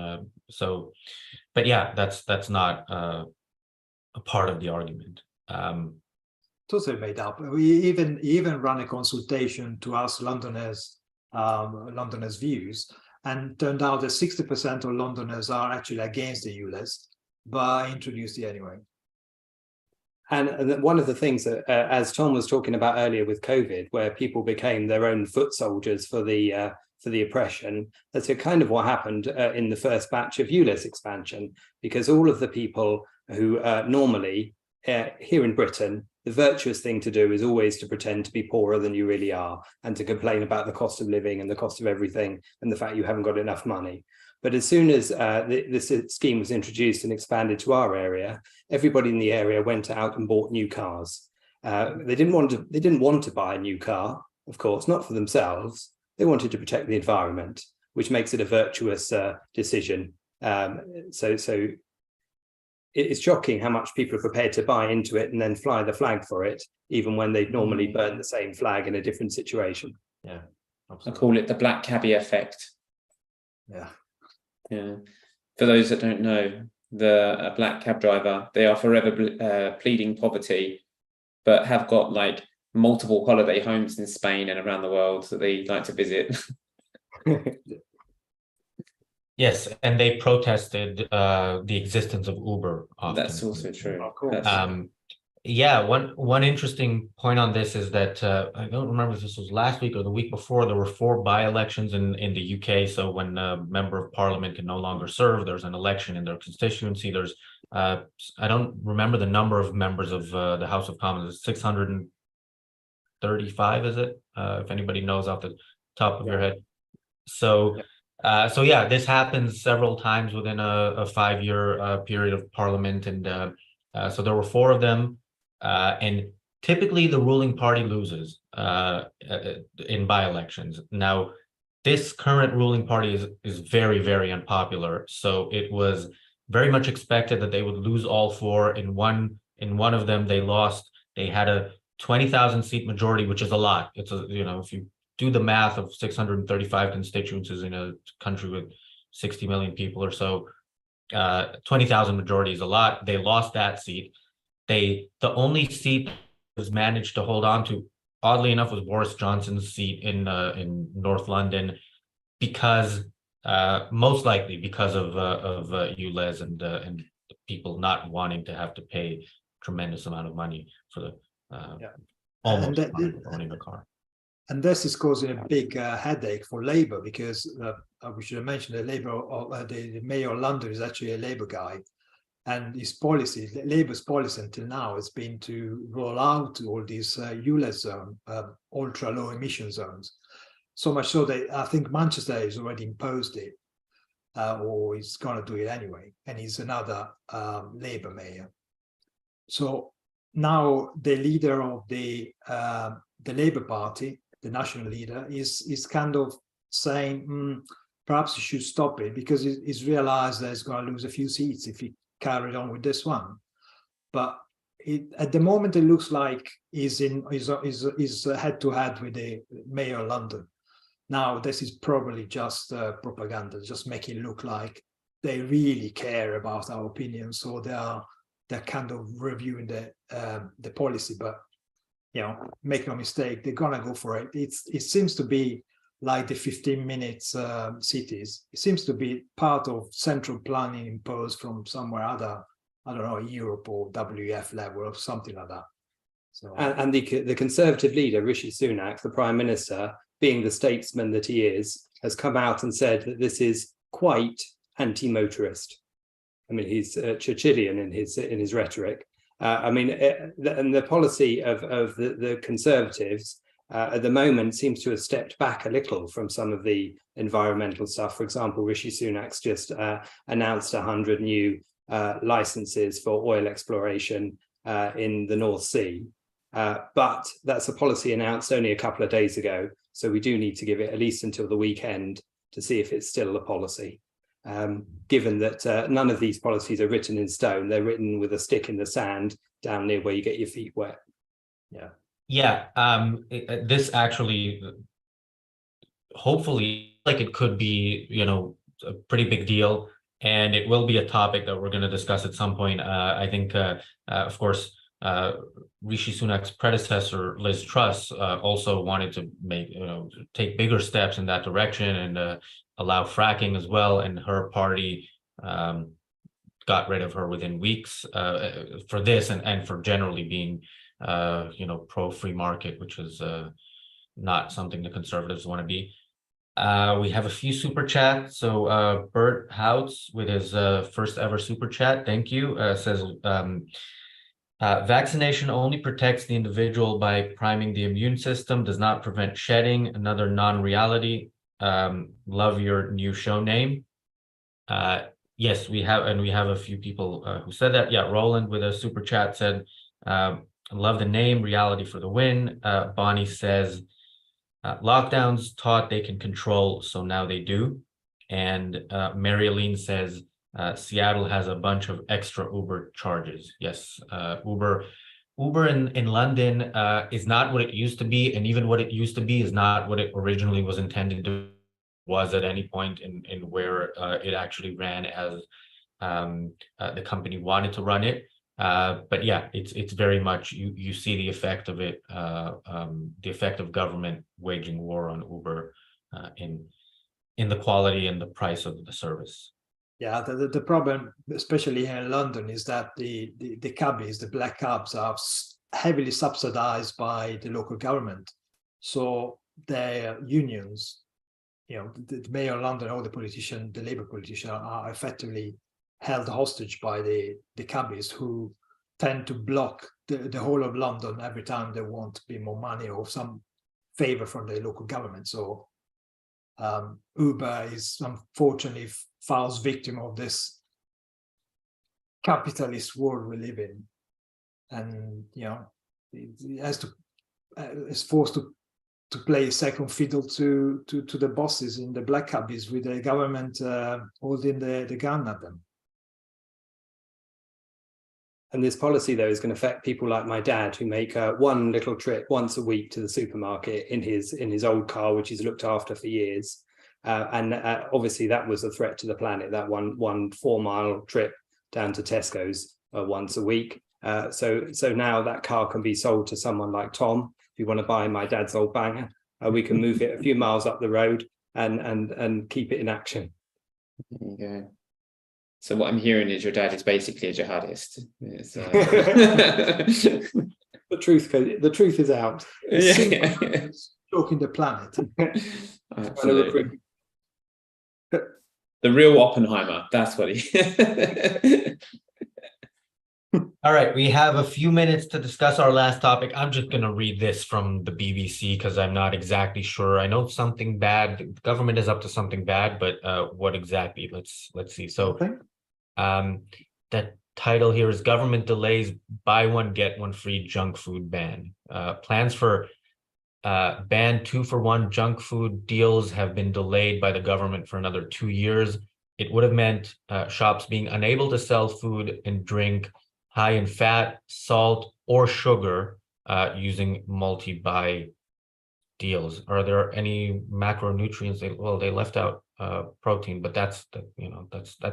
but yeah, that's not a part of the argument. Totally made up. We even ran a consultation to ask Londoners views, and turned out that 60% of Londoners are actually against the ULEZ, but I introduced it anyway. And one of the things that, as Tom was talking about earlier with COVID, where people became their own foot soldiers for the oppression, that's kind of what happened in the first batch of ULEZ expansion, because all of the people who normally here in Britain, the virtuous thing to do is always to pretend to be poorer than you really are, and to complain about the cost of living and the cost of everything and the fact you haven't got enough money. But as soon as this scheme was introduced and expanded to our area, everybody in the area went out and bought new cars. They didn't want to buy a new car, of course, not for themselves. They wanted to protect the environment, which makes it a virtuous decision. So it's shocking how much people are prepared to buy into it and then fly the flag for it, even when they'd normally burn the same flag in a different situation. Yeah, I call it the black cabbie effect. Yeah. Yeah. For those that don't know, the black cab driver, they are forever pleading poverty, but have got like multiple holiday homes in Spain and around the world that they like to visit. yes, and they protested the existence of Uber often. That's also true. Of course. Yeah, one interesting point on this is that I don't remember if this was last week or the week before, there were 4 by-elections in the UK. So when a member of parliament can no longer serve, there's an election in their constituency. There's I don't remember the number of members of the House of Commons. It's 635, is it? If anybody knows off the top of your head. So so yeah, this happens several times within a 5-year period of parliament, and so there were 4 of them. And typically the ruling party loses in by-elections. Now, this current ruling party is very, very unpopular. So it was very much expected that they would lose all 4. In one of them, they lost. They had a 20,000 seat majority, which is a lot. It's if you do the math of 635 constituencies in a country with 60 million people or so, 20,000 majority is a lot. They lost that seat. The only seat that was managed to hold on to, oddly enough, was Boris Johnson's seat in North London, because most likely because of ULEZ and people not wanting to have to pay tremendous amount of money for the almost owning a car. And this is causing a big headache for Labour, because we should have mentioned that the mayor of London is actually a Labour guy. And his policy, Labour's policy until now, has been to roll out all these ULEZ zone, ultra low emission zones. So much so that I think Manchester has already imposed it, or he's going to do it anyway. And he's another Labour mayor. So now the leader of the Labour Party, the national leader, is kind of saying, perhaps you should stop it, because he's realized that he's going to lose a few seats if he carried on with this one. But at the moment, it looks like he's head to head with the mayor of London. Now, this is probably just propaganda, just making it look like they really care about our opinion. So they're kind of reviewing the policy. But make no mistake, they're gonna go for it. It seems to be like the 15 minutes cities. It seems to be part of central planning imposed from somewhere other, I don't know, Europe or WEF level or something like that. So And the Conservative leader, Rishi Sunak, the Prime Minister, being the statesman that he is, has come out and said that this is quite anti-motorist. I mean, he's Churchillian in his rhetoric. And the policy of the Conservatives at the moment seems to have stepped back a little from some of the environmental stuff. For example, Rishi Sunak's just announced 100 new licenses for oil exploration in the North Sea. But that's a policy announced only a couple of days ago. So we do need to give it at least until the weekend to see if it's still a policy. Given that none of these policies are written in stone, they're written with a stick in the sand down near where you get your feet wet. This actually, hopefully, like it could be, a pretty big deal, and it will be a topic that we're going to discuss at some point. I think, of course, Rishi Sunak's predecessor, Liz Truss, also wanted to take bigger steps in that direction and allow fracking as well, and her party got rid of her within weeks for this and for generally being pro free market, which is not something the Conservatives want to be. We have a few super chats. So Bert Houts with his first ever super chat, thank you, says vaccination only protects the individual by priming the immune system, does not prevent shedding, another non-reality. Love your new show name. Yes, we have a few people who said that. Yeah, Roland with a super chat said, love the name, reality for the win. Bonnie says, lockdowns taught they can control, so now they do. And Mary Aline says, Seattle has a bunch of extra Uber charges. Yes, Uber in London is not what it used to be, and even what it used to be is not what it originally was intended to was at any point in where it actually ran as the company wanted to run it. But yeah, it's very much you see the effect of it, the effect of government waging war on Uber in the quality and the price of the service. Yeah, the problem, especially here in London, is that the cabbies, the black cabs, are heavily subsidized by the local government. So their unions, the mayor of London, all the politicians, the Labour politicians, are effectively held hostage by the cabbies, who tend to block the whole of London every time they want to be more money or some favor from the local government. So Uber is unfortunately falls victim of this capitalist world we live in, and it has to is forced to play second fiddle to the bosses in the black cabbies, with the government holding the gun at them. And this policy, though, is going to affect people like my dad, who make one little trip once a week to the supermarket in his old car, which he's looked after for years. And obviously that was a threat to the planet, that one 4-mile trip down to Tesco's once a week. So now that car can be sold to someone like Tom. If you want to buy my dad's old banger, we can move it a few miles up the road and keep it in action. There you go. So what I'm hearing is your dad is basically a jihadist. The truth is out. Choking the planet. Absolutely. The real Oppenheimer, that's what he All right, we have a few minutes to discuss our last topic. I'm just going to read this from the BBC because I'm not exactly sure. I know something bad. The government is up to something bad, but what exactly? Let's see. So that title here is Government Delays Buy One, Get One Free Junk Food Ban. Plans for ban 2-for-1 junk food deals have been delayed by the government for another 2 years. It would have meant shops being unable to sell food and drink high in fat, salt, or sugar using multi-buy deals. Are there any macronutrients? They left out protein, but that's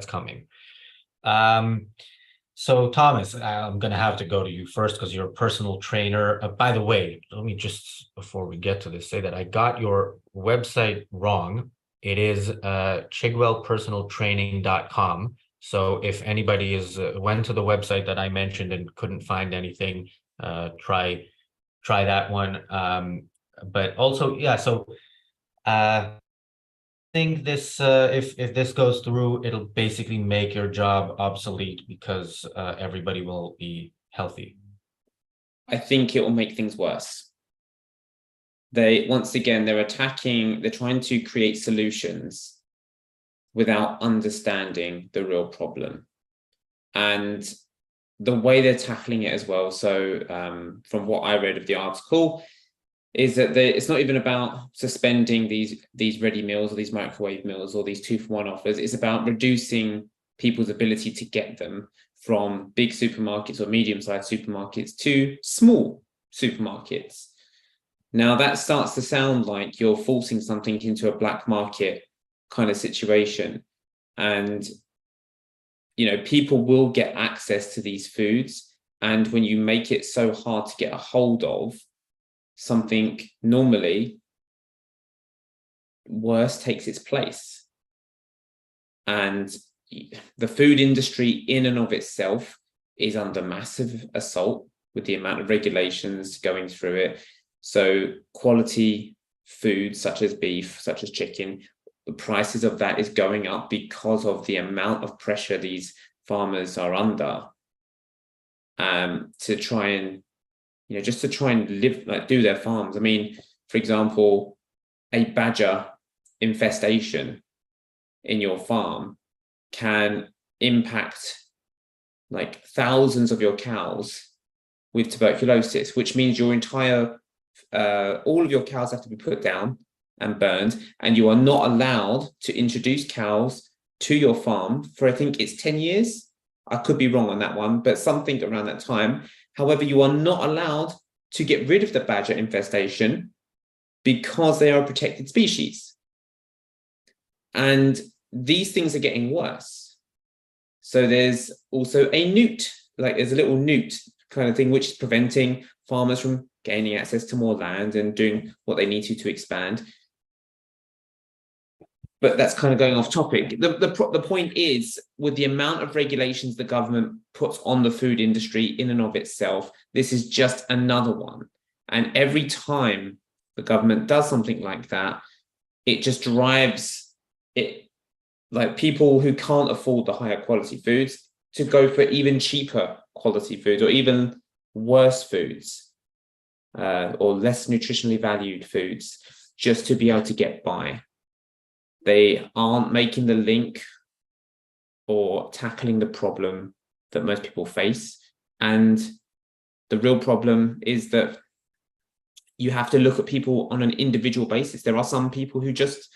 coming. So Thomas, I'm gonna have to go to you first because you're a personal trainer. By the way, let me just before we get to this say that I got your website wrong. It is chigwellpersonaltraining.com. So if anybody is went to the website that I mentioned and couldn't find anything, try that one. But also, yeah. So think this if this goes through, it'll basically make your job obsolete because everybody will be healthy. I think it will make things worse. Once again, they're trying to create solutions without understanding the real problem. And the way they're tackling it as well. So from what I read of the article, is that it's not even about suspending these ready meals or these microwave meals or these 2-for-1 offers. It's about reducing people's ability to get them from big supermarkets or medium-sized supermarkets to small supermarkets. Now that starts to sound like you're forcing something into a black market kind of situation. And, people will get access to these foods. And when you make it so hard to get a hold of, something normally worse takes its place. And the food industry in and of itself is under massive assault with the amount of regulations going through it. So quality foods such as beef, such as chicken, the prices of that is going up because of the amount of pressure these farmers are under to try and just to try and do their farms. I mean, for example, a badger infestation in your farm can impact like thousands of your cows with tuberculosis, which means your entire, all of your cows have to be put down and burned, and you are not allowed to introduce cows to your farm for, I think it's 10 years. I could be wrong on that one, but something around that time. However, you are not allowed to get rid of the badger infestation because they are a protected species. And these things are getting worse. So there's also a newt, there's a little newt kind of thing, which is preventing farmers from gaining access to more land and doing what they need to expand. But that's kind of going off topic. The point is, with the amount of regulations the government puts on the food industry in and of itself, this is just another one. And every time the government does something like that, it just drives it, like people who can't afford the higher quality foods, to go for even cheaper quality foods or even worse foods or less nutritionally valued foods just to be able to get by. They aren't making the link or tackling the problem that most people face. And the real problem is that you have to look at people on an individual basis. There are some people who just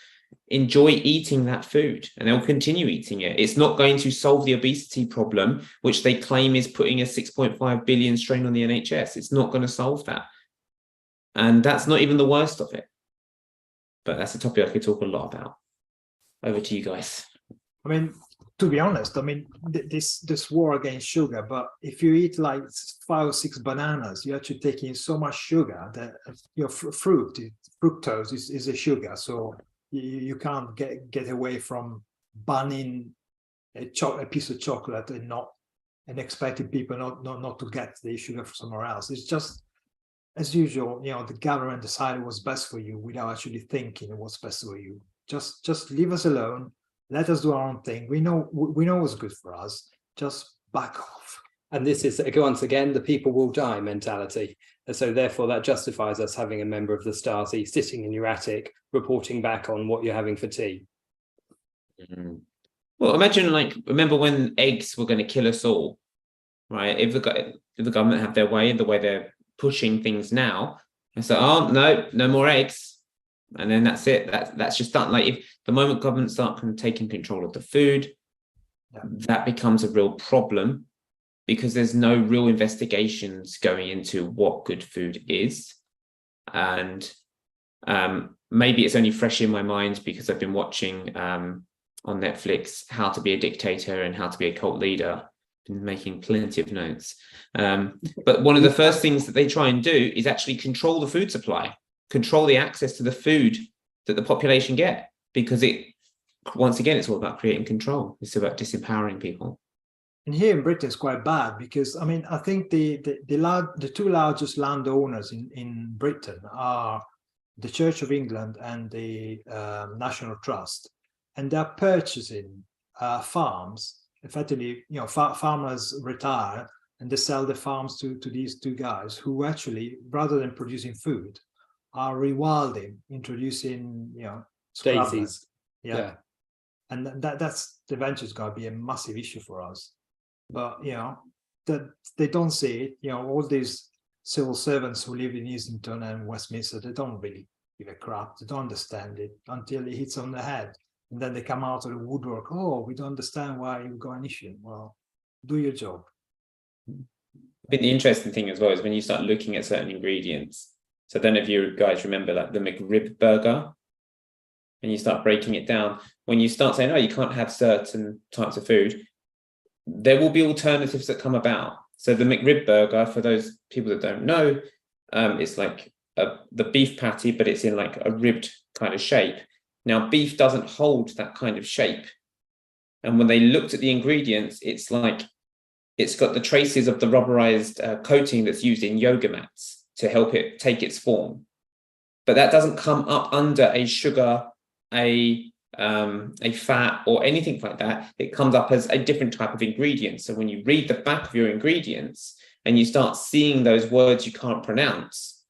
enjoy eating that food and they'll continue eating it. It's not going to solve the obesity problem, which they claim is putting a 6.5 billion strain on the NHS. It's not going to solve that. And that's not even the worst of it. But that's a topic I could talk a lot about. Over to you guys. I mean, to be honest, I mean, this war against sugar, but if you eat like 5 or 6 bananas, you're actually taking so much sugar that your fructose is a sugar. So you can't get away from banning a piece of chocolate and expecting people not to get the sugar from somewhere else. It's just, as usual, the government decided what's best for you without actually thinking what's best for you. Just leave us alone. Let us do our own thing. We know what's good for us. Just back off. And this is, once again, the people will die mentality. And so therefore that justifies us having a member of the Stasi sitting in your attic, reporting back on what you're having for tea. Mm-hmm. Well, imagine, remember when eggs were going to kill us all, right? If the government have their way, the way they're pushing things now, and so, oh, no more eggs. And then that's it. That's just done. Like, if the moment governments start taking control of the food, that becomes a real problem because there's no real investigations going into what good food is. And maybe it's only fresh in my mind because I've been watching on Netflix How to Be a Dictator and How to Be a Cult Leader. been making plenty of notes. But one of the first things that they try and do is actually control the food supply, control the access to the food that the population get, because once again, it's all about creating control. It's about disempowering people. And here in Britain, it's quite bad because, I mean, I think the two largest landowners in Britain are the Church of England and the National Trust, and they're purchasing farms. Effectively, you know, farmers retire and they sell the farms to these two guys who actually, rather than producing food, are rewilding, introducing, you know, Daisies. Yeah. And that's eventually going to be a massive issue for us. But, you know, that they don't see it. You know, all these civil servants who live in Islington and Westminster, they don't really give a crap. They don't understand it until it hits on the head. And then they come out of the woodwork. Oh, we don't understand why you've got an issue. Well, do your job. But the interesting thing as well is when you start looking at certain ingredients. So I don't know if you guys remember like the McRib burger, and you start breaking it down. When you start saying, oh, you can't have certain types of food, there will be alternatives that come about. So the McRib burger, for those people that don't know, it's like the beef patty, but it's in like a ribbed kind of shape. Now, beef doesn't hold that kind of shape. And when they looked at the ingredients, it's like it's got the traces of the rubberized coating that's used in yoga mats to help it take its form. But that doesn't come up under a sugar, a fat or anything like that. It comes up as a different type of ingredient. So when you read the back of your ingredients and you start seeing those words you can't pronounce,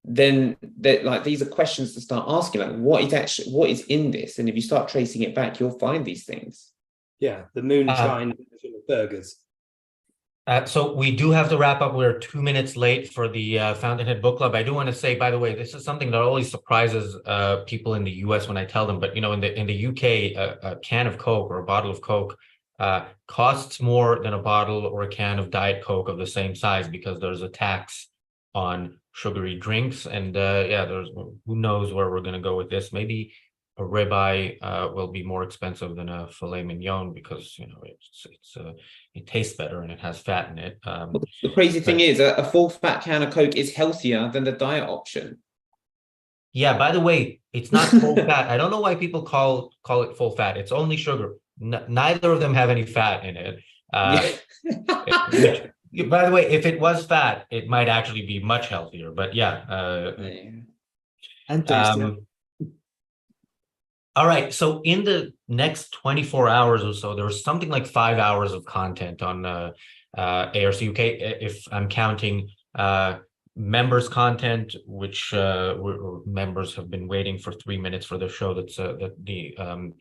then like these are questions to start asking, like what is in this? And if you start tracing it back, you'll find these things. Yeah, the moonshine version of burgers. So we do have to wrap up. We're 2 minutes late for the Fountainhead Book Club. I do want to say, by the way, this is something that always surprises people in the US when I tell them. But you know, in the UK, a can of Coke or a bottle of Coke costs more than a bottle or a can of Diet Coke of the same size, because there's a tax on sugary drinks. And there's who knows where we're going to go with this. Maybe a ribeye will be more expensive than a filet mignon because, you know, it tastes better and it has fat in it. The crazy thing is a full fat can of Coke is healthier than the diet option. Yeah, by the way, it's not full fat. I don't know why people call it full fat. It's only sugar. Neither of them have any fat in it. By the way, if it was fat, it might actually be much healthier. But and tasty. All right. So in the next 24 hours or so, there's something like 5 hours of content on ARCUK, if I'm counting members content, which members have been waiting for 3 minutes for the show. That's the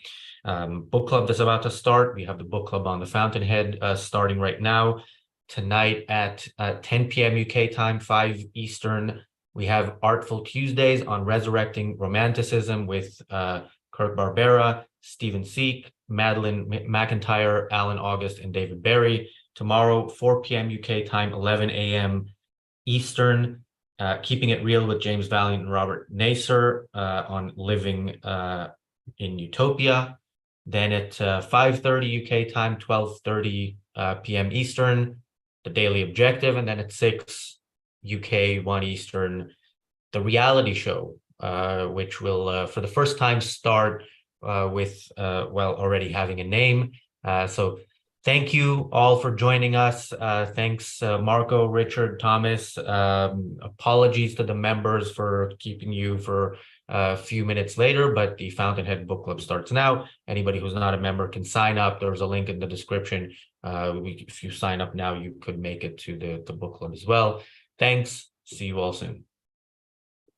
book club that's about to start. We have the book club on the Fountainhead starting right now. Tonight at 10 p.m. UK time, 5 Eastern, we have Artful Tuesdays on Resurrecting Romanticism with Kirk Barbera, Stephen Seek, Madeline McIntyre, Alan August, and David Barry. Tomorrow, 4 p.m. UK time, 11 a.m. Eastern, Keeping It Real with James Valiant and Robert Nasser on Living in Utopia. Then at 5:30 UK time, 12:30 p.m. Eastern, The Daily Objective. And then at 6 UK, 1 Eastern, The Reality Show, which will, for the first time, start with, already having a name. So thank you all for joining us. Thanks, Marco, Richard, Thomas. Apologies to the members for keeping you for a few minutes later, but the Fountainhead Book Club starts now. Anybody who's not a member can sign up. There's a link in the description. If you sign up now, you could make it to the book club as well. Thanks. See you all soon.